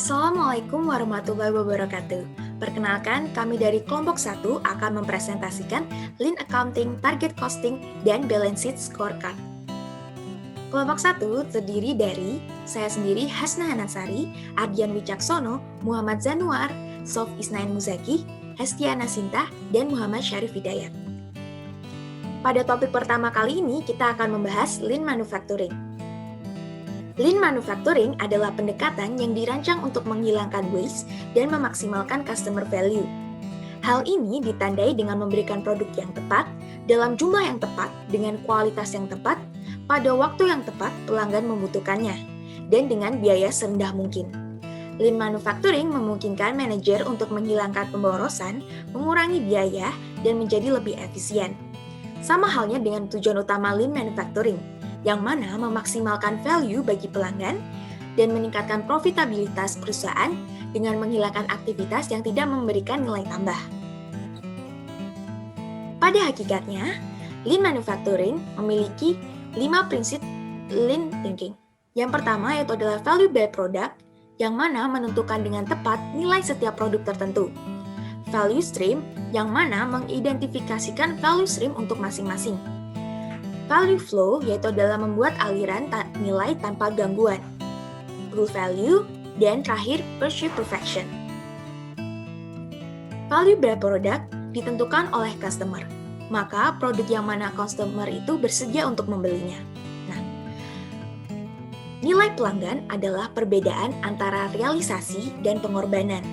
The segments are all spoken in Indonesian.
Assalamualaikum warahmatullahi wabarakatuh. Perkenalkan, kami dari kelompok 1 akan mempresentasikan Lean Accounting, Target Costing, dan Balance Sheet Scorecard. Kelompok 1 terdiri dari saya sendiri Hasna Hanansari, Ardian Wicaksono, Muhammad Zanuar, Sof Isnain Muzaki, Hestiana Sinta, dan Muhammad Syarif Hidayat. Pada topik pertama kali ini, kita akan membahas Lean Manufacturing. Lean Manufacturing adalah pendekatan yang dirancang untuk menghilangkan waste dan memaksimalkan customer value. Hal ini ditandai dengan memberikan produk yang tepat, dalam jumlah yang tepat, dengan kualitas yang tepat, pada waktu yang tepat pelanggan membutuhkannya, dan dengan biaya serendah mungkin. Lean Manufacturing memungkinkan manajer untuk menghilangkan pemborosan, mengurangi biaya, dan menjadi lebih efisien. Sama halnya dengan tujuan utama Lean Manufacturing, yang mana memaksimalkan value bagi pelanggan dan meningkatkan profitabilitas perusahaan dengan menghilangkan aktivitas yang tidak memberikan nilai tambah. Pada hakikatnya, Lean Manufacturing memiliki 5 prinsip Lean Thinking. Yang pertama yaitu adalah value by product, yang mana menentukan dengan tepat nilai setiap produk tertentu. Value stream, yang mana mengidentifikasikan value stream untuk masing-masing. Value flow, yaitu adalah membuat aliran nilai tanpa gangguan. Rule value, dan terakhir pursuit perfection. Value by product ditentukan oleh customer, maka produk yang mana customer itu bersedia untuk membelinya. Nah, nilai pelanggan adalah perbedaan antara realisasi dan pengorbanan.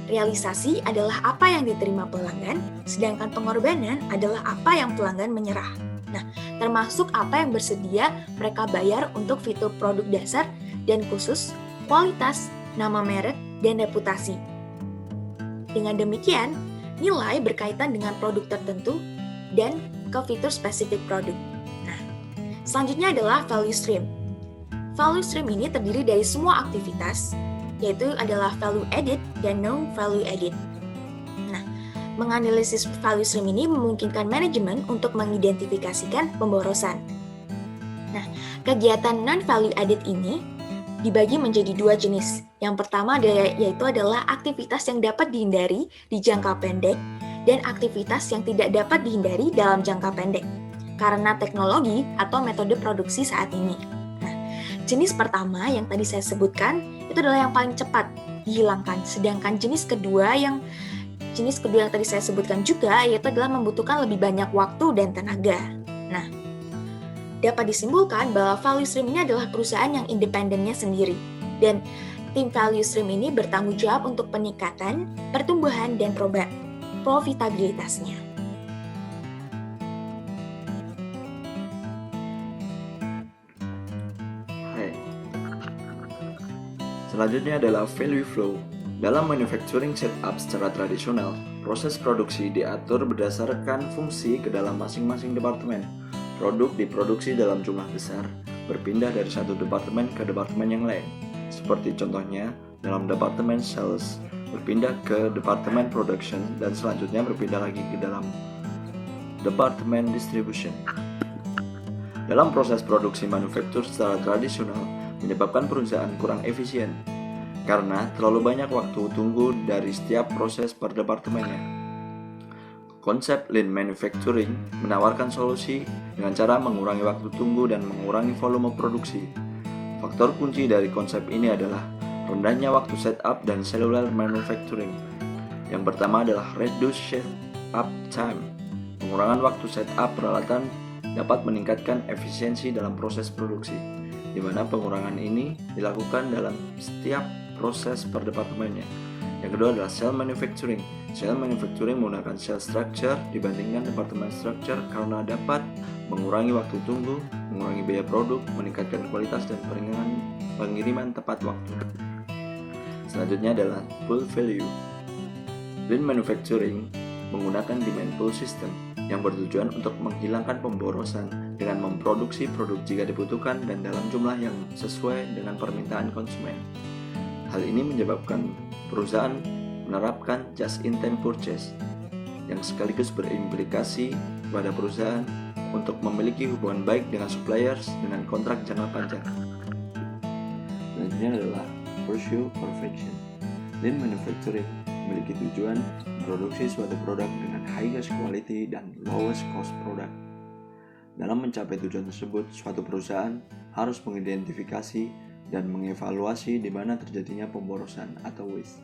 Realisasi adalah apa yang diterima pelanggan, sedangkan pengorbanan adalah apa yang pelanggan menyerah. Nah, termasuk apa yang bersedia mereka bayar untuk fitur produk dasar dan khusus, kualitas, nama merek, dan reputasi. Dengan demikian, nilai berkaitan dengan produk tertentu dan ke fitur spesifik produk. Nah, selanjutnya adalah value stream. Value stream ini terdiri dari semua aktivitas, yaitu adalah value added dan non-value added. Menganalisis value stream ini memungkinkan manajemen untuk mengidentifikasikan pemborosan. Nah, kegiatan non-value added ini dibagi menjadi 2 jenis. Yang pertama yaitu adalah aktivitas yang dapat dihindari di jangka pendek dan aktivitas yang tidak dapat dihindari dalam jangka pendek karena teknologi atau metode produksi saat ini. Nah, jenis pertama yang tadi saya sebutkan itu adalah yang paling cepat dihilangkan, sedangkan jenis kedua yang tadi saya sebutkan juga yaitu adalah membutuhkan lebih banyak waktu dan tenaga. Nah, dapat disimpulkan bahwa value stream ini adalah perusahaan yang independennya sendiri. Dan tim value stream ini bertanggung jawab untuk peningkatan, pertumbuhan, dan profitabilitasnya. Hai. Selanjutnya adalah value flow. Dalam manufacturing setup secara tradisional, proses produksi diatur berdasarkan fungsi ke dalam masing-masing departemen. Produk diproduksi dalam jumlah besar, berpindah dari satu departemen ke departemen yang lain. Seperti contohnya, dalam departemen sales, berpindah ke departemen production, dan selanjutnya berpindah lagi ke dalam departemen distribution. Dalam proses produksi manufaktur secara tradisional, menyebabkan perusahaan kurang efisien, karena terlalu banyak waktu tunggu dari setiap proses per departemennya. Konsep Lean Manufacturing menawarkan solusi dengan cara mengurangi waktu tunggu dan mengurangi volume produksi. Faktor kunci dari konsep ini adalah rendahnya waktu setup dan cellular manufacturing. Yang pertama adalah reduce setup time. Pengurangan waktu setup peralatan dapat meningkatkan efisiensi dalam proses produksi, di mana pengurangan ini dilakukan dalam setiap proses per departemennya. Yang kedua adalah cell manufacturing. Cell manufacturing menggunakan cell structure dibandingkan departemen structure karena dapat mengurangi waktu tunggu, mengurangi biaya produk, meningkatkan kualitas dan pengiriman tepat waktu. Selanjutnya adalah pool value. Lean manufacturing menggunakan demand pool system yang bertujuan untuk menghilangkan pemborosan dengan memproduksi produk jika dibutuhkan dan dalam jumlah yang sesuai dengan permintaan konsumen. Hal ini menyebabkan perusahaan menerapkan just-in-time purchase yang sekaligus berimplikasi pada perusahaan untuk memiliki hubungan baik dengan suppliers dengan kontrak jangka panjang. Selanjutnya adalah pursue perfection. Lean manufacturing memiliki tujuan memproduksi suatu produk dengan highest quality dan lowest cost product. Dalam mencapai tujuan tersebut, suatu perusahaan harus mengidentifikasi dan mengevaluasi di mana terjadinya pemborosan atau waste.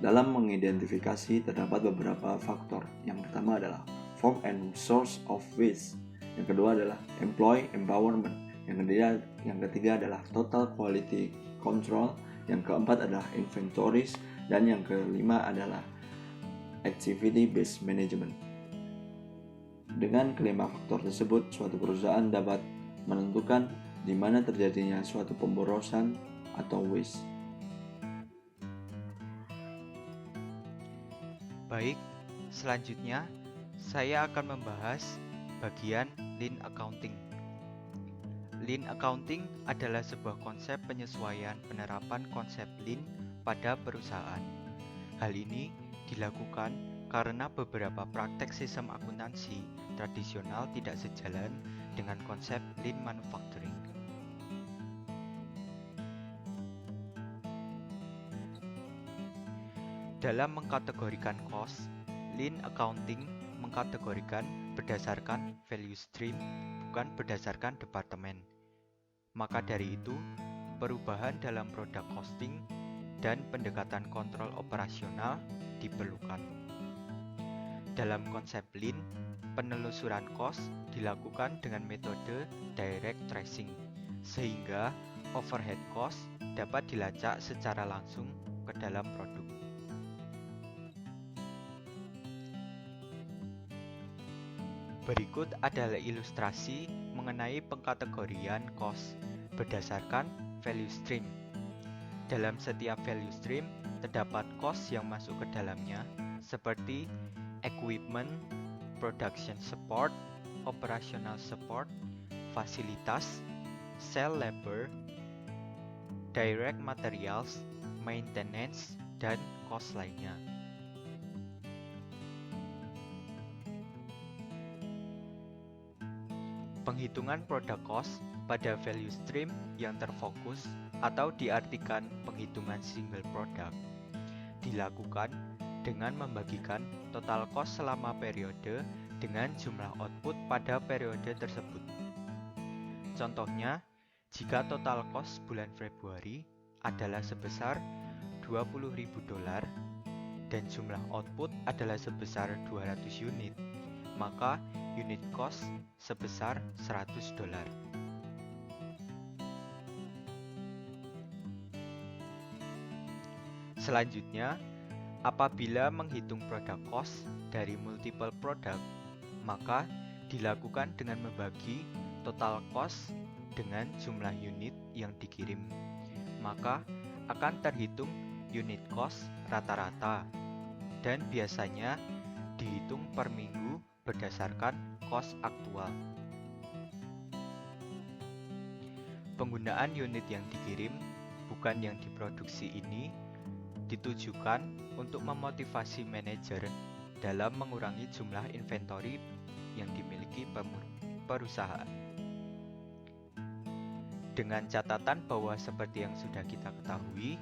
Dalam mengidentifikasi terdapat beberapa faktor. Yang pertama adalah form and source of waste. Yang kedua adalah employee empowerment. Yang ketiga adalah total quality control. Yang keempat adalah inventories. Dan yang kelima adalah activity based management. Dengan kelima faktor tersebut, suatu perusahaan dapat menentukan di mana terjadinya suatu pemborosan atau waste. Baik, selanjutnya saya akan membahas bagian Lean Accounting. Lean Accounting adalah sebuah konsep penyesuaian penerapan konsep Lean pada perusahaan. Hal ini dilakukan karena beberapa praktek sistem akuntansi tradisional tidak sejalan dengan konsep Lean Manufacturing. Dalam mengkategorikan cost, Lean Accounting mengkategorikan berdasarkan value stream, bukan berdasarkan departemen. Maka dari itu, perubahan dalam produk costing dan pendekatan kontrol operasional diperlukan. Dalam konsep Lean, penelusuran cost dilakukan dengan metode direct tracing, sehingga overhead cost dapat dilacak secara langsung ke dalam produk. Berikut adalah ilustrasi mengenai pengkategorian cost berdasarkan value stream. Dalam setiap value stream, terdapat cost yang masuk ke dalamnya, seperti equipment, production support, operational support, fasilitas, sell labor, direct materials, maintenance, dan cost lainnya. Penghitungan produk cost pada value stream yang terfokus atau diartikan penghitungan single product dilakukan dengan membagikan total cost selama periode dengan jumlah output pada periode tersebut. Contohnya, jika total cost bulan Februari adalah sebesar $20.000 dan jumlah output adalah sebesar 200 unit, maka unit cost sebesar $100. Selanjutnya, apabila menghitung produk cost dari multiple product, maka dilakukan dengan membagi total cost dengan jumlah unit yang dikirim. Maka akan terhitung unit cost rata-rata dan biasanya dihitung per minggu berdasarkan cost aktual. Penggunaan unit yang dikirim, bukan yang diproduksi ini, ditujukan untuk memotivasi manajer dalam mengurangi jumlah inventory yang dimiliki perusahaan. Dengan catatan bahwa seperti yang sudah kita ketahui,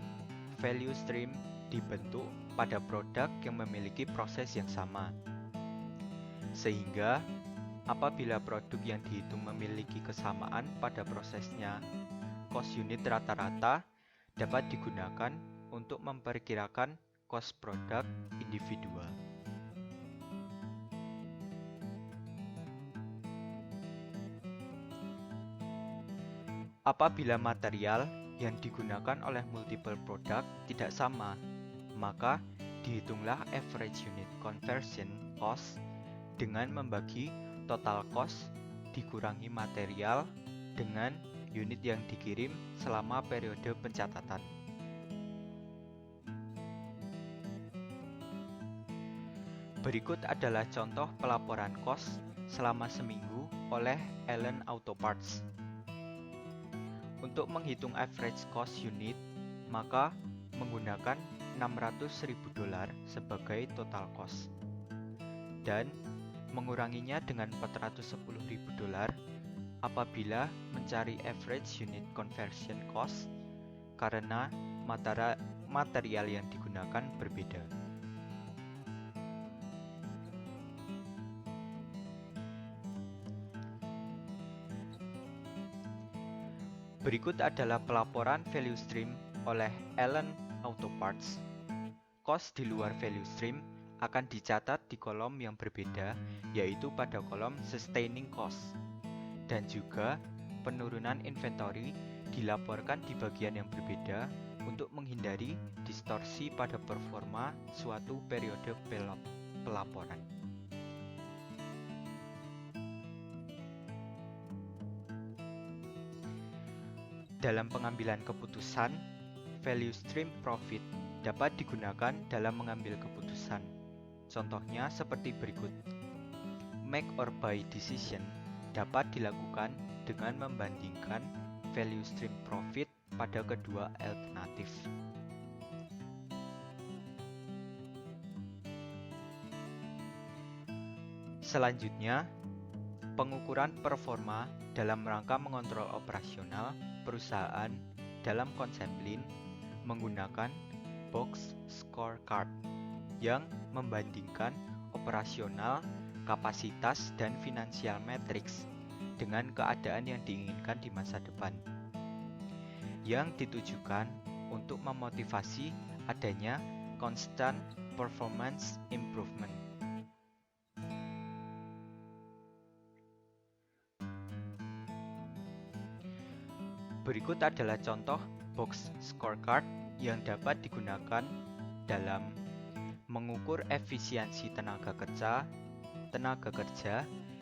value stream dibentuk pada produk yang memiliki proses yang sama. Sehingga, apabila produk yang dihitung memiliki kesamaan pada prosesnya, cost unit rata-rata dapat digunakan untuk memperkirakan cost produk individual. Apabila material yang digunakan oleh multiple product tidak sama, maka dihitunglah average unit conversion cost dengan membagi total cost dikurangi material dengan unit yang dikirim selama periode pencatatan. Berikut adalah contoh pelaporan cost selama seminggu oleh Allen Auto Parts. Untuk menghitung average cost unit, maka menggunakan $600.000 sebagai total cost dan menguranginya dengan $410.000 apabila mencari average unit conversion cost karena material yang digunakan berbeda. Berikut adalah pelaporan value stream oleh Allen Auto Parts. Cost di luar value stream akan dicatat di kolom yang berbeda, yaitu pada kolom sustaining cost. Dan juga penurunan inventory dilaporkan di bagian yang berbeda untuk menghindari distorsi pada performa suatu periode pelaporan. Dalam pengambilan keputusan, value stream profit dapat digunakan dalam mengambil keputusan. Contohnya seperti berikut. Make or buy decision dapat dilakukan dengan membandingkan value stream profit pada kedua alternatif. Selanjutnya, pengukuran performa dalam rangka mengontrol operasional perusahaan dalam konsep Lean menggunakan box scorecard yang membandingkan operasional, kapasitas, dan finansial matrix dengan keadaan yang diinginkan di masa depan, yang ditujukan untuk memotivasi adanya constant performance improvement. Berikut adalah contoh box scorecard yang dapat digunakan dalam mengukur efisiensi tenaga kerja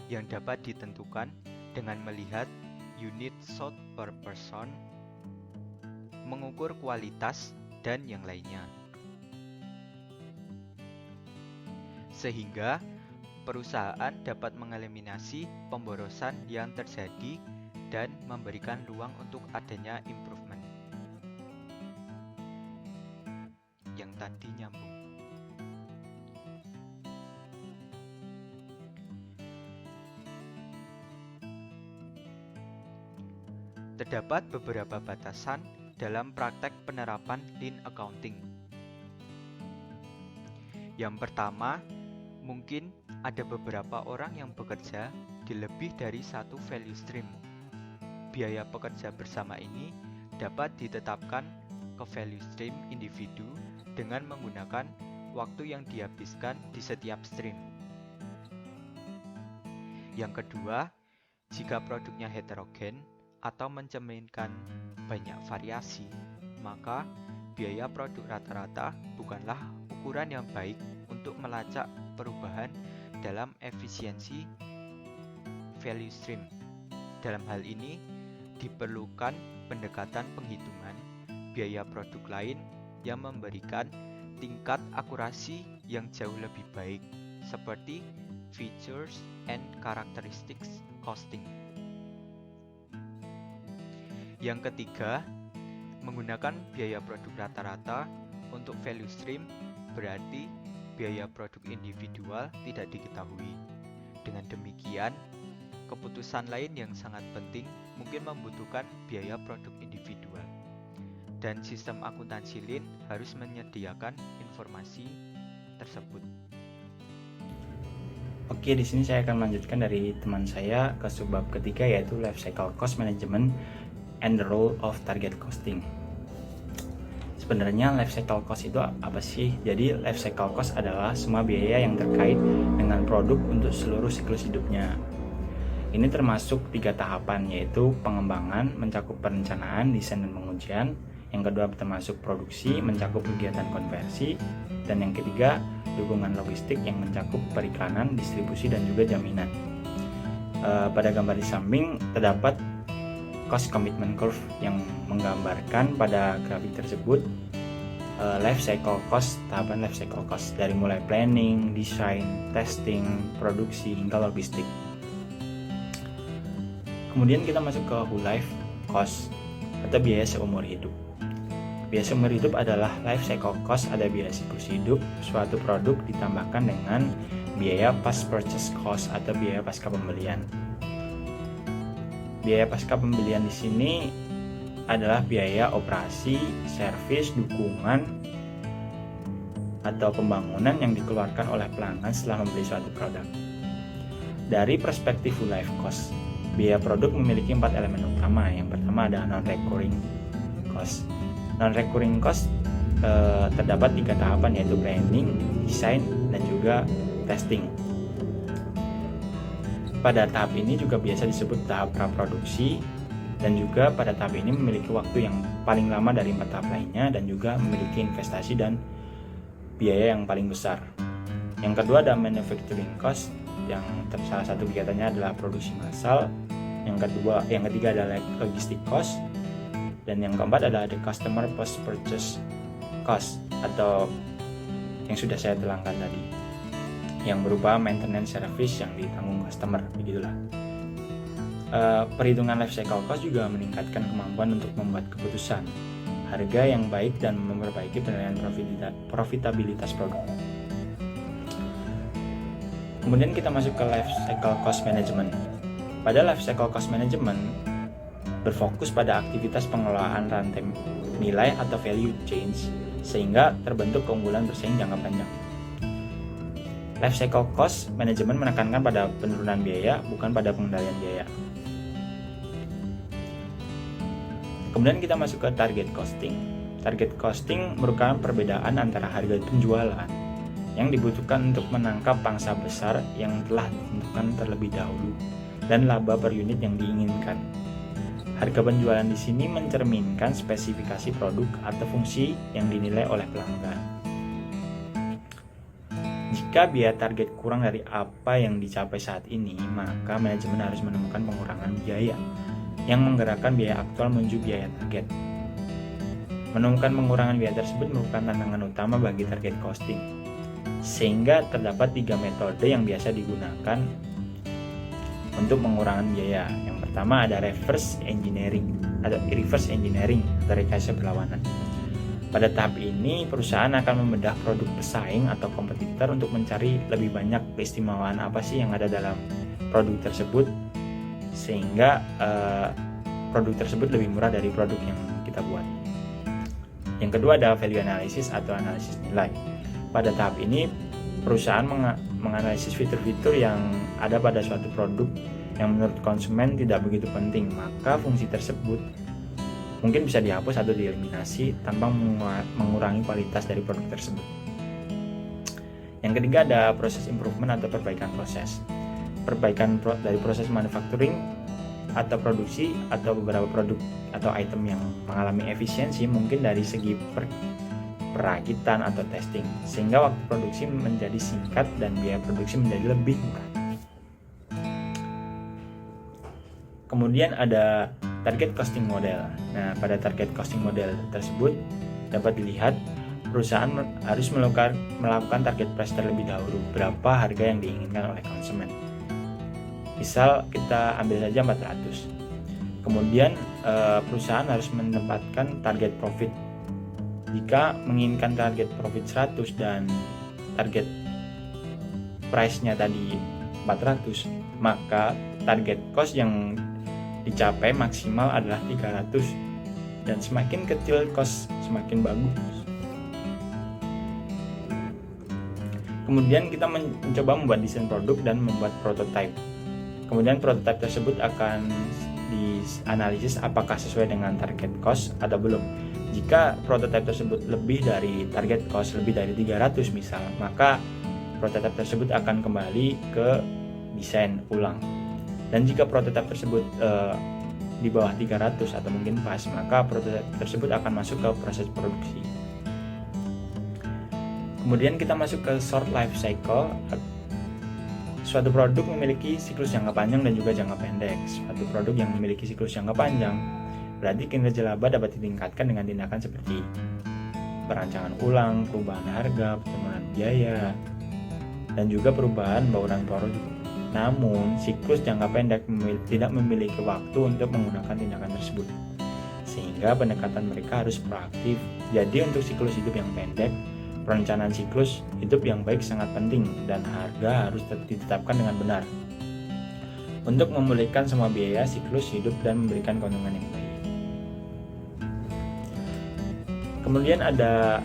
yang dapat ditentukan dengan melihat unit sold per person, mengukur kualitas, dan yang lainnya. Sehingga perusahaan dapat mengeliminasi pemborosan yang terjadi dan memberikan ruang untuk adanya improvement. Yang tadi nyambung. Terdapat beberapa batasan dalam praktek penerapan Lean Accounting. Yang pertama, mungkin ada beberapa orang yang bekerja di lebih dari satu value stream. Biaya pekerja bersama ini dapat ditetapkan ke value stream individu dengan menggunakan waktu yang dihabiskan di setiap stream. Yang kedua, jika produknya heterogen atau mencerminkan banyak variasi, maka biaya produk rata-rata bukanlah ukuran yang baik untuk melacak perubahan dalam efisiensi value stream. Dalam hal ini, diperlukan pendekatan penghitungan biaya produk lain yang memberikan tingkat akurasi yang jauh lebih baik, seperti features and characteristics costing. Yang ketiga, menggunakan biaya produk rata-rata untuk value stream berarti biaya produk individual tidak diketahui. Dengan demikian, keputusan lain yang sangat penting mungkin membutuhkan biaya produk individual. Dan sistem akuntansi Lean harus menyediakan informasi tersebut. Oke, di sini saya akan melanjutkan dari teman saya ke subbab ketiga, yaitu life cycle cost management and the role of target costing. Sebenarnya life cycle cost itu apa sih? Jadi life cycle cost adalah semua biaya yang terkait dengan produk untuk seluruh siklus hidupnya. Ini termasuk 3 tahapan, yaitu pengembangan, mencakup perencanaan, desain, dan pengujian. Yang kedua termasuk produksi, mencakup kegiatan konversi. Dan yang ketiga, dukungan logistik yang mencakup periklanan, distribusi, dan juga jaminan. Pada gambar di samping terdapat cost commitment curve yang menggambarkan pada grafik tersebut life cycle cost, tahapan life cycle cost dari mulai planning, design, testing, produksi, hingga logistik. Kemudian kita masuk ke whole life cost atau biaya seumur hidup. Biaya seumur hidup adalah life cycle cost, ada biaya siklus hidup suatu produk ditambahkan dengan biaya post purchase cost atau biaya pasca pembelian. Biaya pasca pembelian di sini adalah biaya operasi, servis, dukungan, atau pembangunan yang dikeluarkan oleh pelanggan setelah membeli suatu produk. Dari perspektif full life cost, biaya produk memiliki 4 elemen utama. Yang pertama ada non-recurring cost. Non-recurring cost terdapat 3 tahapan, yaitu planning, desain, dan juga testing. Pada tahap ini juga biasa disebut tahap praproduksi, dan juga pada tahap ini memiliki waktu yang paling lama dari 4 tahap lainnya dan juga memiliki investasi dan biaya yang paling besar. Yang kedua ada manufacturing cost, yang salah satu kegiatannya adalah produksi massal. Yang ketiga adalah logistic cost, dan yang keempat adalah the customer post purchase cost, atau yang sudah saya terangkan tadi, yang berupa maintenance service yang ditanggung customer, begitulah. Perhitungan life cycle cost juga meningkatkan kemampuan untuk membuat keputusan harga yang baik dan memperbaiki penilaian profitabilitas produk. Kemudian kita masuk ke life cycle cost management. Pada life cycle cost management berfokus pada aktivitas pengelolaan rantai nilai atau value chains sehingga terbentuk keunggulan bersaing jangka panjang. Life cycle cost management menekankan pada penurunan biaya, bukan pada pengendalian biaya. Kemudian kita masuk ke target costing. Target costing merupakan perbedaan antara harga penjualan yang dibutuhkan untuk menangkap pangsa besar yang telah ditentukan terlebih dahulu dan laba per unit yang diinginkan. Harga penjualan di sini mencerminkan spesifikasi produk atau fungsi yang dinilai oleh pelanggan. Jika biaya target kurang dari apa yang dicapai saat ini, maka manajemen harus menemukan pengurangan biaya yang menggerakkan biaya aktual menuju biaya target. Menemukan pengurangan biaya tersebut merupakan tantangan utama bagi target costing, sehingga terdapat 3 metode yang biasa digunakan untuk pengurangan biaya. Yang pertama ada reverse engineering atau rekayasa berlawanan. Pada tahap ini, perusahaan akan membedah produk pesaing atau kompetitor untuk mencari lebih banyak keistimewaan apa sih yang ada dalam produk tersebut, sehingga produk tersebut lebih murah dari produk yang kita buat. Yang kedua ada value analysis atau analisis nilai. Pada tahap ini, perusahaan menganalisis fitur-fitur yang ada pada suatu produk yang menurut konsumen tidak begitu penting, maka fungsi tersebut mungkin bisa dihapus atau dieliminasi tanpa mengurangi kualitas dari produk tersebut. Yang ketiga ada proses improvement atau perbaikan proses. Perbaikan dari proses manufacturing atau produksi atau beberapa produk atau item yang mengalami efisiensi mungkin dari segi perakitan atau testing, sehingga waktu produksi menjadi singkat dan biaya produksi menjadi lebih murah. Kemudian ada target costing model. Nah, pada target costing model tersebut dapat dilihat perusahaan harus melakukan target price terlebih dahulu, berapa harga yang diinginkan oleh konsumen. Misal kita ambil saja 400. Kemudian perusahaan harus menempatkan target profit. Jika menginginkan target profit 100 dan target price-nya tadi 400, maka target cost yang dicapai maksimal adalah 300, dan semakin kecil cost semakin bagus. Kemudian kita mencoba membuat desain produk dan membuat prototype. Kemudian prototype tersebut akan dianalisis apakah sesuai dengan target cost atau belum. Jika prototype tersebut lebih dari target cost, lebih dari 300 misal, maka prototype tersebut akan kembali ke desain ulang. Dan jika prototype tersebut di bawah 300 atau mungkin pas, maka prototype tersebut akan masuk ke proses produksi. Kemudian kita masuk ke short life cycle. Suatu produk memiliki siklus jangka panjang dan juga jangka pendek. Suatu produk yang memiliki siklus jangka panjang berarti kinerja laba dapat ditingkatkan dengan tindakan seperti perancangan ulang, perubahan harga, penurunan biaya, dan juga perubahan bauran produk. Namun, siklus jangka pendek tidak memiliki waktu untuk menggunakan tindakan tersebut, sehingga pendekatan mereka harus proaktif. Jadi untuk siklus hidup yang pendek, perencanaan siklus hidup yang baik sangat penting dan harga harus ditetapkan dengan benar untuk memulihkan semua biaya siklus hidup dan memberikan keuntungan yang baik. Kemudian ada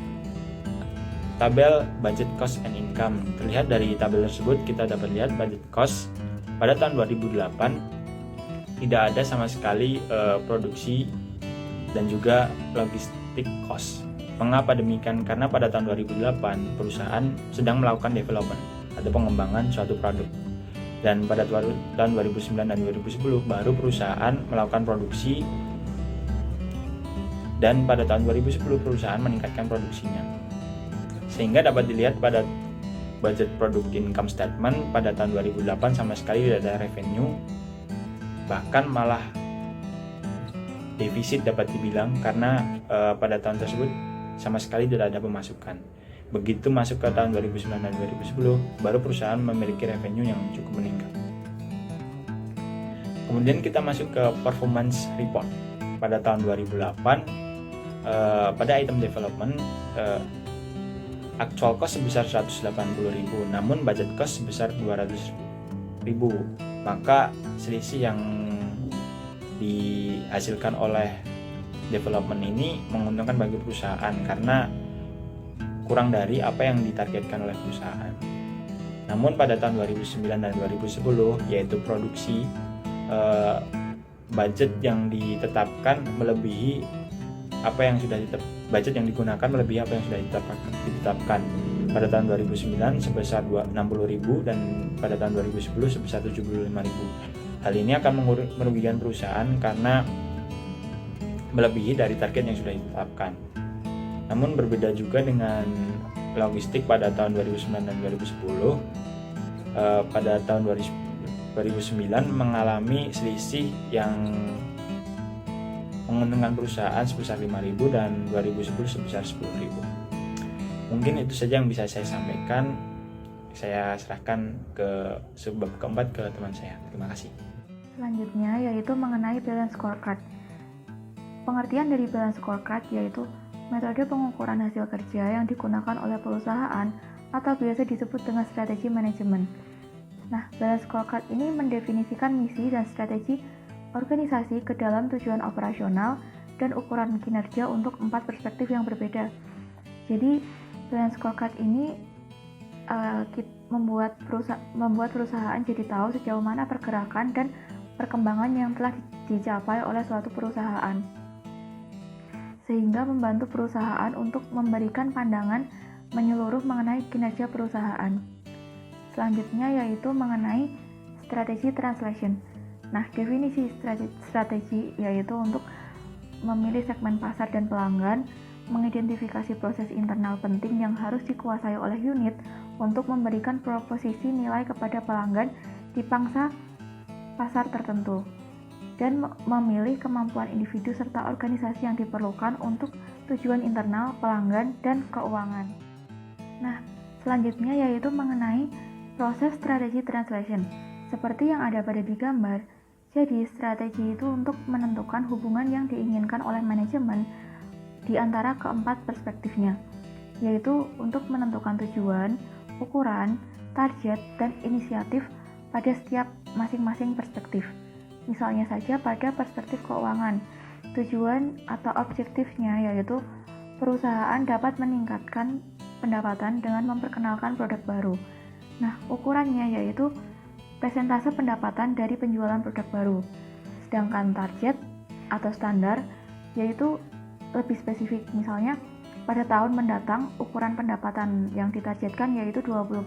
tabel budget cost and income. Terlihat dari tabel tersebut kita dapat lihat budget cost pada tahun 2008 tidak ada sama sekali produksi dan juga logistik cost. Mengapa demikian? Karena pada tahun 2008 perusahaan sedang melakukan development atau pengembangan suatu produk. Dan pada tahun 2009 dan 2010 baru perusahaan melakukan produksi, dan pada tahun 2010 perusahaan meningkatkan produksinya. Sehingga dapat dilihat pada budget product income statement pada tahun 2008 sama sekali tidak ada revenue, bahkan malah defisit dapat dibilang karena pada tahun tersebut sama sekali tidak ada pemasukan. Begitu masuk ke tahun 2009 dan 2010 baru perusahaan memiliki revenue yang cukup meningkat. Kemudian kita masuk ke performance report. Pada tahun 2008 pada item development actual cost sebesar 180.000, namun budget cost sebesar 200.000. Maka selisih yang dihasilkan oleh development ini menguntungkan bagi perusahaan karena kurang dari apa yang ditargetkan oleh perusahaan. Namun pada tahun 2009 dan 2010 yaitu produksi, budget yang ditetapkan melebihi apa yang sudah budget yang digunakan melebihi apa yang sudah ditetapkan. Pada tahun 2009 sebesar 60.000 dan pada tahun 2010 sebesar 75.000. Hal ini akan merugikan perusahaan karena melebihi dari target yang sudah ditetapkan. Namun berbeda juga dengan logistik pada tahun 2009 dan 2010. Pada tahun 2009 mengalami selisih yang menguntungkan perusahaan sebesar 5.000 dan 2010 sebesar 10.000. Mungkin itu saja yang bisa saya sampaikan. Saya serahkan ke subbab keempat ke teman saya. Terima kasih. Selanjutnya yaitu mengenai balance scorecard. Pengertian dari balance scorecard yaitu metode pengukuran hasil kerja yang digunakan oleh perusahaan atau biasa disebut dengan strategi manajemen. Nah, balance scorecard ini mendefinisikan misi dan strategi organisasi ke dalam tujuan operasional dan ukuran kinerja untuk 4 perspektif yang berbeda. Jadi, balance scorecard ini membuat perusahaan jadi tahu sejauh mana pergerakan dan perkembangan yang telah dicapai oleh suatu perusahaan, sehingga membantu perusahaan untuk memberikan pandangan menyeluruh mengenai kinerja perusahaan. Selanjutnya yaitu mengenai strategi translation. Nah, definisi strategi yaitu untuk memilih segmen pasar dan pelanggan, mengidentifikasi proses internal penting yang harus dikuasai oleh unit untuk memberikan proposisi nilai kepada pelanggan di pangsa pasar tertentu, dan memilih kemampuan individu serta organisasi yang diperlukan untuk tujuan internal, pelanggan, dan keuangan. Nah, selanjutnya yaitu mengenai proses strategi translation. Seperti yang ada pada di gambar, jadi strategi itu untuk menentukan hubungan yang diinginkan oleh manajemen di antara keempat perspektifnya, yaitu untuk menentukan tujuan, ukuran, target, dan inisiatif pada setiap masing-masing perspektif. Misalnya saja pada perspektif keuangan, tujuan atau objektifnya yaitu perusahaan dapat meningkatkan pendapatan dengan memperkenalkan produk baru. Nah, ukurannya yaitu persentase pendapatan dari penjualan produk baru. Sedangkan target atau standar yaitu lebih spesifik. Misalnya, pada tahun mendatang ukuran pendapatan yang ditargetkan yaitu 20%.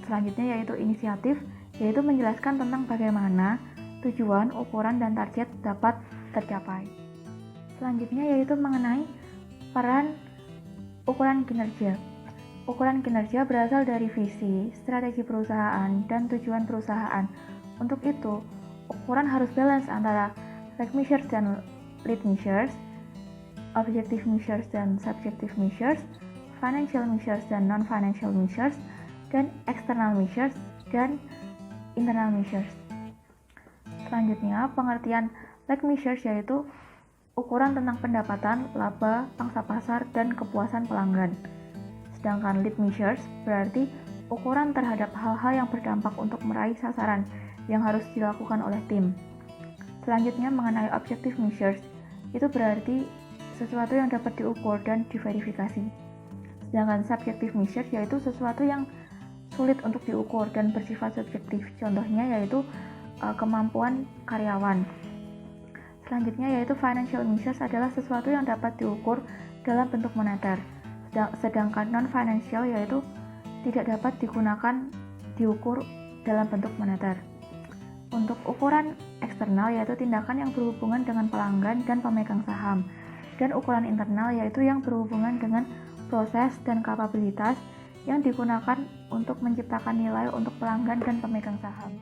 Selanjutnya yaitu inisiatif, yaitu menjelaskan tentang bagaimana tujuan, ukuran, dan target dapat tercapai. Selanjutnya yaitu mengenai peran ukuran kinerja. Ukuran kinerja berasal dari visi, strategi perusahaan, dan tujuan perusahaan. Untuk itu, ukuran harus balance antara like measures dan lead measures, objective measures dan subjective measures, financial measures dan non-financial measures, dan external measures dan internal measures. Selanjutnya, pengertian like measures yaitu ukuran tentang pendapatan, laba, pangsa pasar, dan kepuasan pelanggan. Sedangkan lead measures berarti ukuran terhadap hal-hal yang berdampak untuk meraih sasaran yang harus dilakukan oleh tim. Selanjutnya mengenai objective measures, itu berarti sesuatu yang dapat diukur dan diverifikasi. Sedangkan subjective measures yaitu sesuatu yang sulit untuk diukur dan bersifat subjektif. Contohnya yaitu kemampuan karyawan. Selanjutnya yaitu financial measures adalah sesuatu yang dapat diukur dalam bentuk moneter. Sedangkan non-financial yaitu tidak dapat diukur dalam bentuk moneter. Untuk ukuran eksternal yaitu tindakan yang berhubungan dengan pelanggan dan pemegang saham. Dan ukuran internal yaitu yang berhubungan dengan proses dan kapabilitas yang digunakan untuk menciptakan nilai untuk pelanggan dan pemegang saham.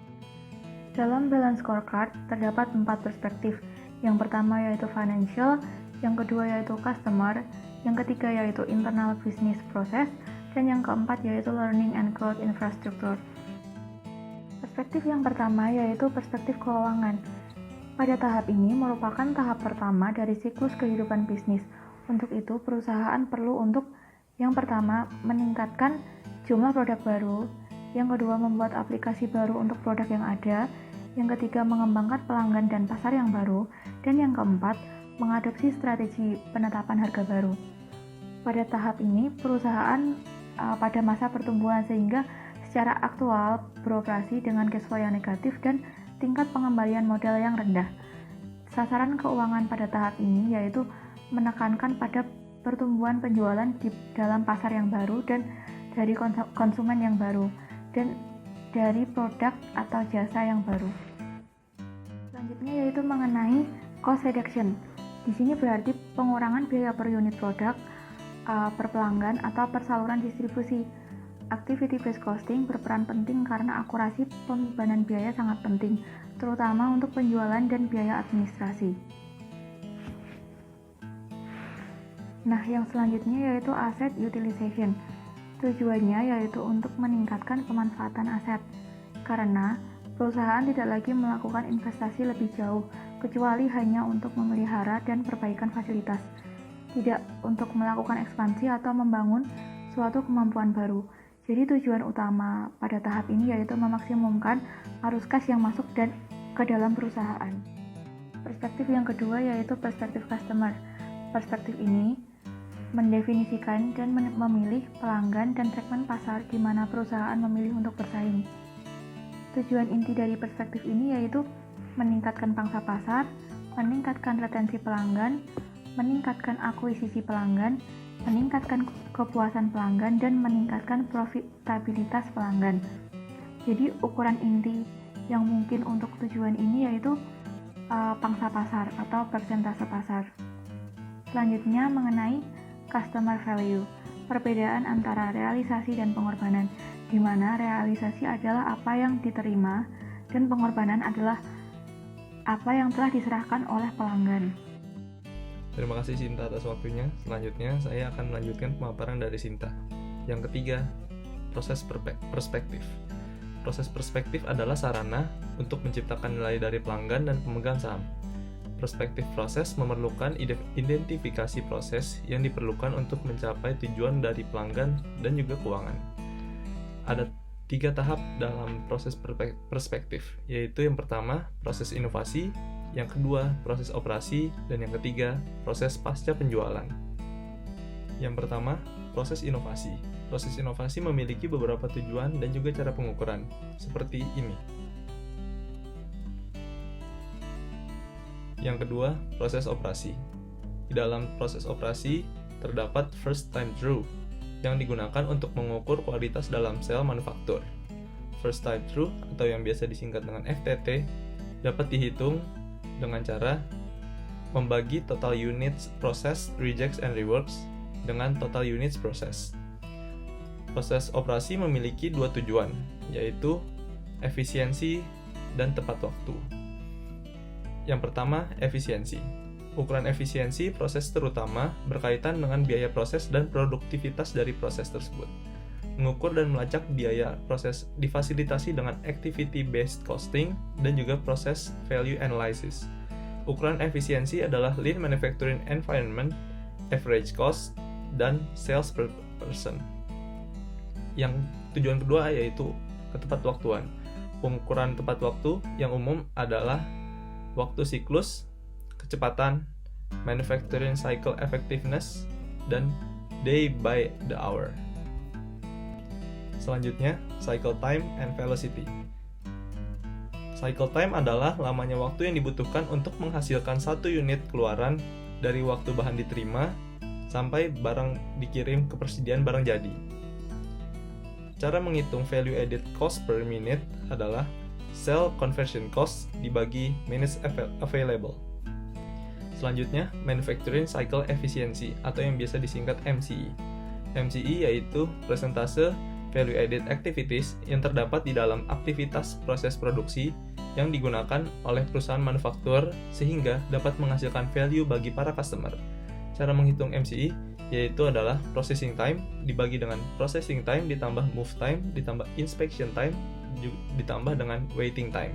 Dalam balance scorecard terdapat 4 perspektif. Yang pertama yaitu financial, yang kedua yaitu customer, yang ketiga yaitu internal business process, dan yang keempat yaitu learning and growth infrastructure. Perspektif yang pertama yaitu perspektif keuangan. Pada tahap ini merupakan tahap pertama dari siklus kehidupan bisnis. Untuk itu, perusahaan perlu untuk yang pertama meningkatkan jumlah produk baru, yang kedua membuat aplikasi baru untuk produk yang ada, yang ketiga mengembangkan pelanggan dan pasar yang baru, dan yang keempat mengadopsi strategi penetapan harga baru. Pada tahap ini, perusahaan pada masa pertumbuhan sehingga secara aktual beroperasi dengan cash flow yang negatif dan tingkat pengembalian modal yang rendah. Sasaran keuangan pada tahap ini yaitu menekankan pada pertumbuhan penjualan di dalam pasar yang baru dan dari konsumen yang baru dan dari produk atau jasa yang baru. Selanjutnya yaitu mengenai cost reduction. Di sini berarti pengurangan biaya per unit produk, per pelanggan atau per saluran distribusi. Activity based costing berperan penting karena akurasi pembebanan biaya sangat penting, terutama untuk penjualan dan biaya administrasi. Nah, yang selanjutnya yaitu asset utilization. Tujuannya yaitu untuk meningkatkan pemanfaatan aset, karena perusahaan tidak lagi melakukan investasi lebih jauh, kecuali hanya untuk memelihara dan perbaikan fasilitas, tidak untuk melakukan ekspansi atau membangun suatu kemampuan baru. Jadi tujuan utama pada tahap ini yaitu memaksimumkan arus kas yang masuk dan ke dalam perusahaan. Perspektif yang kedua yaitu perspektif customer. Perspektif ini mendefinisikan dan memilih pelanggan dan segmen pasar di mana perusahaan memilih untuk bersaing. Tujuan inti dari perspektif ini yaitu meningkatkan pangsa pasar, meningkatkan retensi pelanggan, meningkatkan akuisisi pelanggan, meningkatkan kepuasan pelanggan, dan meningkatkan profitabilitas pelanggan. Jadi ukuran inti yang mungkin untuk tujuan ini yaitu pangsa pasar atau persentase pasar. Selanjutnya mengenai customer value, perbedaan antara realisasi dan pengorbanan, di mana realisasi adalah apa yang diterima dan pengorbanan adalah apa yang telah diserahkan oleh pelanggan. Terima kasih Sinta atas waktunya. Selanjutnya saya akan melanjutkan pemaparan dari Sinta. Yang ketiga, proses perspektif. Proses perspektif adalah sarana untuk menciptakan nilai dari pelanggan dan pemegang saham. Perspektif proses memerlukan identifikasi proses yang diperlukan untuk mencapai tujuan dari pelanggan dan juga keuangan. Ada 3 tahap dalam proses perspektif, yaitu yang pertama, proses inovasi, yang kedua, proses operasi, dan yang ketiga, proses pasca penjualan. Yang pertama, proses inovasi. Proses inovasi memiliki beberapa tujuan dan juga cara pengukuran, seperti ini. Yang kedua, proses operasi. Di dalam proses operasi, terdapat first time through, yang digunakan untuk mengukur kualitas dalam sel manufaktur. First time through, atau yang biasa disingkat dengan FTT, dapat dihitung dengan cara membagi total units process, rejects, and reworks dengan total units process. Proses operasi memiliki 2 tujuan, yaitu efisiensi dan tepat waktu. Yang pertama, efisiensi. Ukuran efisiensi proses terutama berkaitan dengan biaya proses dan produktivitas dari proses tersebut. Mengukur dan melacak biaya proses difasilitasi dengan activity-based costing dan juga proses value analysis. Ukuran efisiensi adalah lean manufacturing environment, average cost, dan sales per person. Yang tujuan kedua yaitu ketepatwaktuan. Pengukuran tepat waktu yang umum adalah waktu siklus, kecepatan, manufacturing cycle effectiveness, dan day by the hour. Selanjutnya, cycle time and velocity. Cycle time adalah lamanya waktu yang dibutuhkan untuk menghasilkan satu unit keluaran dari waktu bahan diterima sampai barang dikirim ke persediaan barang jadi. Cara menghitung value added cost per minute adalah cell conversion cost dibagi minutes available. Selanjutnya, manufacturing cycle efficiency atau yang biasa disingkat MCE. MCE yaitu persentase value added activities yang terdapat di dalam aktivitas proses produksi yang digunakan oleh perusahaan manufaktur sehingga dapat menghasilkan value bagi para customer. Cara menghitung MCE yaitu adalah processing time dibagi dengan processing time ditambah move time ditambah inspection time ditambah dengan waiting time.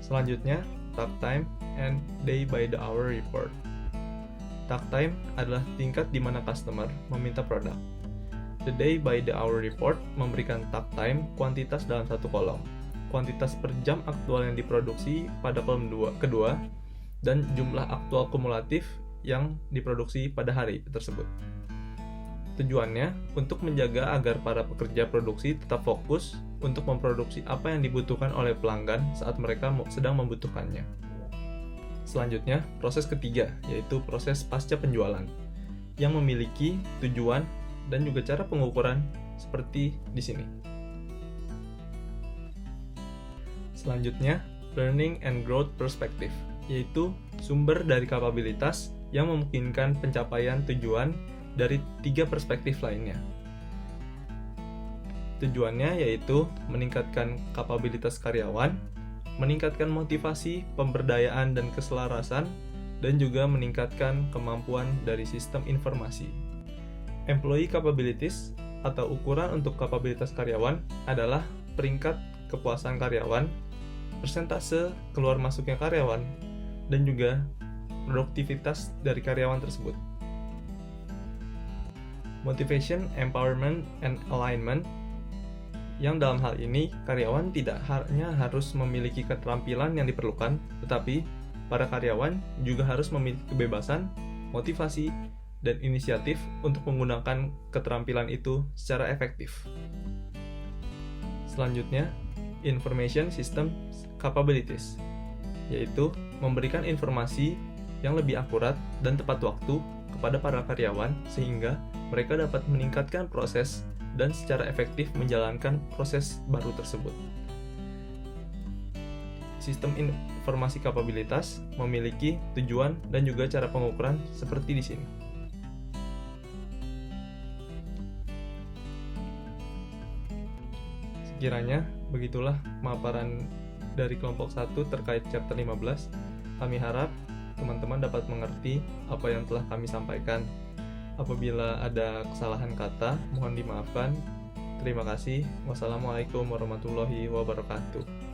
Selanjutnya, takt time and day by the hour report. Takt time adalah tingkat di mana customer meminta produk. The day by the hour report memberikan takt time kuantitas dalam satu kolom, kuantitas per jam aktual yang diproduksi pada kolom kedua, dan jumlah aktual kumulatif yang diproduksi pada hari tersebut. Tujuannya untuk menjaga agar para pekerja produksi tetap fokus untuk memproduksi apa yang dibutuhkan oleh pelanggan saat mereka sedang membutuhkannya. Selanjutnya, proses ketiga, yaitu proses pasca penjualan, yang memiliki tujuan dan juga cara pengukuran seperti di sini. Selanjutnya, learning and growth perspective, yaitu sumber dari kapabilitas yang memungkinkan pencapaian tujuan dari 3 perspektif lainnya. Tujuannya yaitu meningkatkan kapabilitas karyawan, meningkatkan motivasi, pemberdayaan dan keselarasan, dan juga meningkatkan kemampuan dari sistem informasi. Employee capabilities atau ukuran untuk kapabilitas karyawan adalah peringkat kepuasan karyawan, persentase keluar masuknya karyawan, dan juga produktivitas dari karyawan tersebut. Motivation, empowerment, and alignment, yang dalam hal ini karyawan tidak hanya harus memiliki keterampilan yang diperlukan, tetapi para karyawan juga harus memiliki kebebasan, motivasi, dan inisiatif untuk menggunakan keterampilan itu secara efektif. Selanjutnya, information system capabilities, yaitu memberikan informasi yang lebih akurat dan tepat waktu kepada para karyawan sehingga mereka dapat meningkatkan proses dan secara efektif menjalankan proses baru tersebut. Sistem informasi kapabilitas memiliki tujuan dan juga cara pengukuran seperti di sini. Sekiranya begitulah pemaparan dari kelompok 1 terkait chapter 15. Kami harap teman-teman dapat mengerti apa yang telah kami sampaikan. Apabila ada kesalahan kata, mohon dimaafkan. Terima kasih. Wassalamualaikum warahmatullahi wabarakatuh.